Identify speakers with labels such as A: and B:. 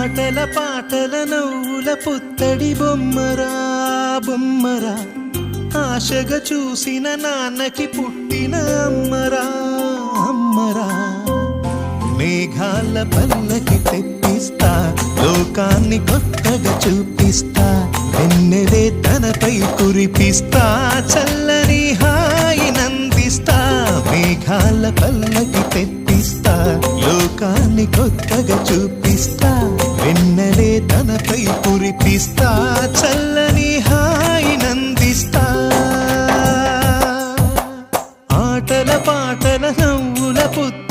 A: ఆటల పాటల నవ్వుల పుత్తడి బొమ్మరా బొమ్మరా, ఆశగా చూసిన నాన్నకి పుట్టిన అమ్మరా అమ్మరా. మేఘాల పల్లకి తెప్పిస్తా, లోకాన్ని కొత్తగా చూపిస్తా, వెన్నెలే తనపై కురిపిస్తా, చల్లని హాయి నందిస్తా. మేఘాల పల్లకి తెప్పిస్తా, లోకాన్ని కొత్తగా చూపిస్తా, వెన్నెలే తనపై కురిపిస్తా, చల్లని హాయి నందిస్తా. ఆటల పాటల నవ్వుల పుత్త